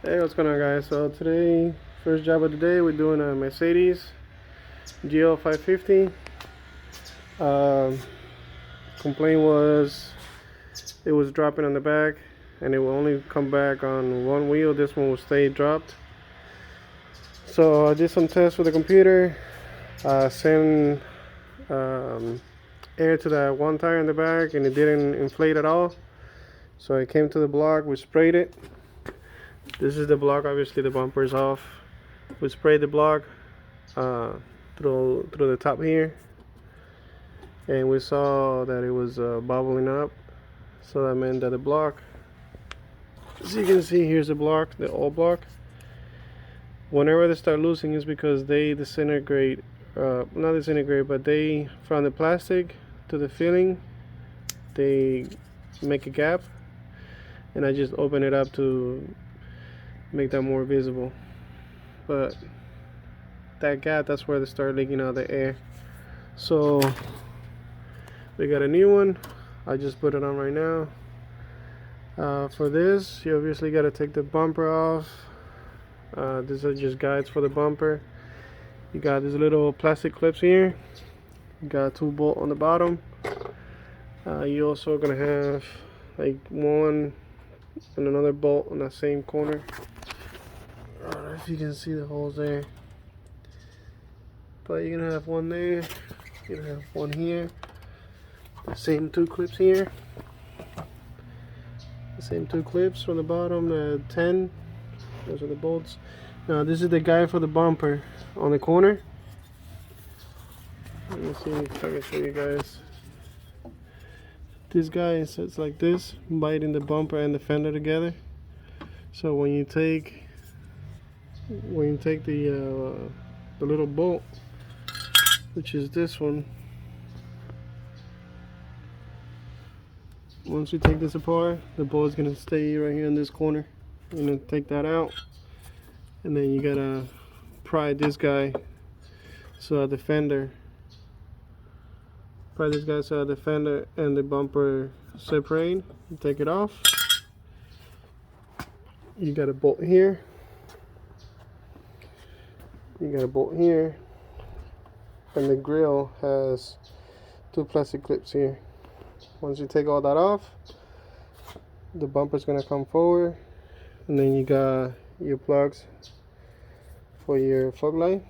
Hey, what's going on, guys? So today, first job of the day, we're doing a Mercedes gl550. Um, Complaint was it was dropping on the back, and it will only come back on one wheel. This one will stay dropped. So I did some tests with the computer. Sent air to that one tire in the back, and it didn't inflate at all. So I came to the block. We sprayed it. This is the block. Obviously, the bumper is off. We sprayed the block through the top here, and we saw that it was bubbling up. So that meant that the block, as you can see, here's the block, the old block. Whenever they start losing, is because they disintegrate, not disintegrate, but they, from the plastic to the filling, they make a gap, and I just open it up to make that more visible. But that gap, that's where they start leaking out the air. So we got a new one. I just put it on right now. For this, you obviously got to take the bumper off. These are just guides for the bumper. You got these little plastic clips here. You got 2 bolts on the bottom. You also gonna have like one and another bolt on that same corner. I don't know if you can see the holes there, but you're gonna have one there. You're gonna have one here. The same 2 clips here. The same 2 clips from the bottom. 10. Those are the bolts. Now this is the guide for the bumper on the corner. Let me see if I can show you guys. This guy sits like this, biting the bumper and the fender together. So when you take the little bolt, which is this one, once you take this apart, the bolt is gonna stay right here in this corner. You're gonna take that out, and then you gotta pry this guy so that the fender and the bumper separate. You take it off. You got a bolt here. You got a bolt here, and the grill has 2 plastic clips here. Once you take all that off, the bumper's gonna come forward, and then you got your plugs for your fog light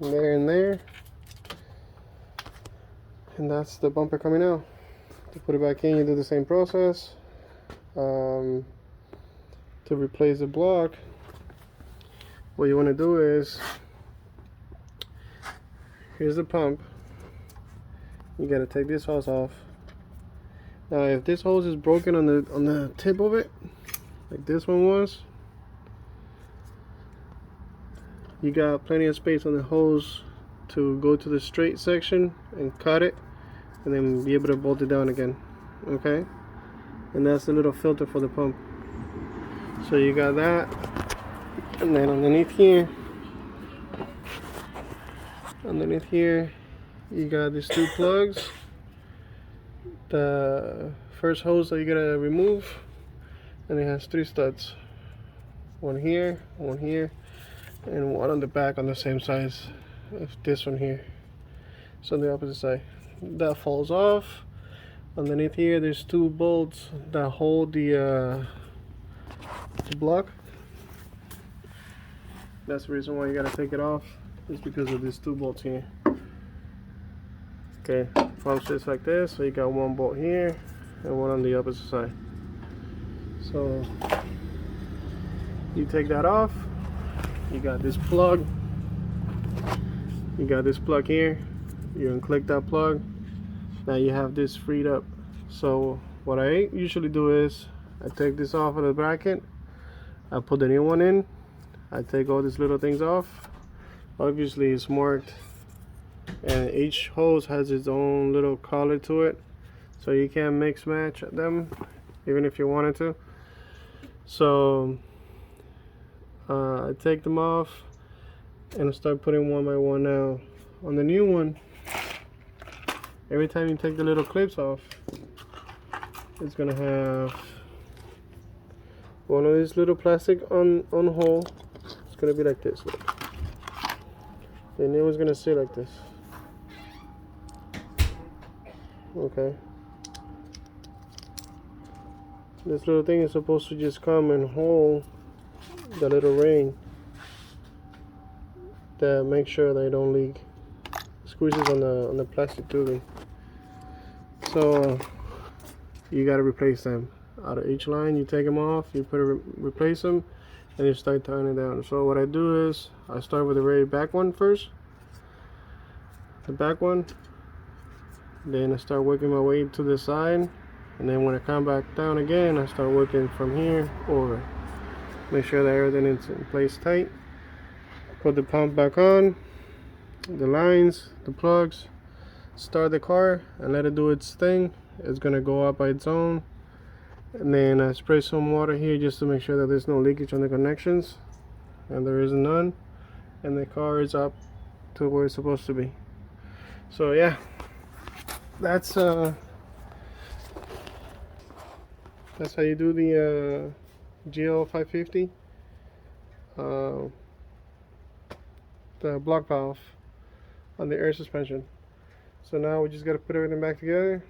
there and there, and that's the bumper coming out. To put it back in, you do the same process. To replace the block, what you want to do is, here's the pump. You got to take this hose off. Now if this hose is broken on the tip of it, like this one was, you got plenty of space on the hose to go to the straight section and cut it, and then be able to bolt it down again. Okay, and that's the little filter for the pump. So you got that, and then underneath here you got these 2 plugs. The first hose that you gotta remove, and it has 3 studs, one here, and one on the back on the same size as this one here. So on the opposite side, that falls off. Underneath here there's 2 bolts that hold the block. That's the reason why you gotta take it off, is because of these 2 bolts here. Okay, pump sits like this, so you got 1 bolt here and one on the opposite side. So you take that off. You got this plug. You got this plug here. You unclick that plug. Now you have this freed up. So what I usually do is I take this off of the bracket. I put the new one in. I take all these little things off. Obviously it's marked, and each hose has its own little collar to it, so you can't mix match them even if you wanted to. So I take them off and I start putting one by one. Now on the new one, every time you take the little clips off, it's gonna have one of these little plastic on hole. It's gonna be like this. Look. The new one's gonna sit like this. Okay. This little thing is supposed to just come and hold the little ring that makes sure they don't leak. Squeezes on the plastic tubing. So you gotta replace them. Out of each line, you take them off, you replace them, and you start tying it down. So what I do is I start with the very back one first, the back one, then I start working my way to the side, and then when I come back down again, I start working from here over. Make sure that everything is in place tight. Put the pump back on, the lines, the plugs, start the car and let it do its thing. It's gonna go up by its own. And then I spray some water here just to make sure that there's no leakage on the connections, and there is none, and the car is up to where it's supposed to be. So yeah, that's how you do the gl550, the block valve on the air suspension. So now we just got to put everything back together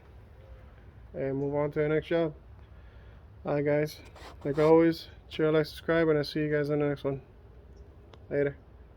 and move on to the next job. Alright guys, like always, share, like, subscribe, and I'll see you guys on the next one. Later.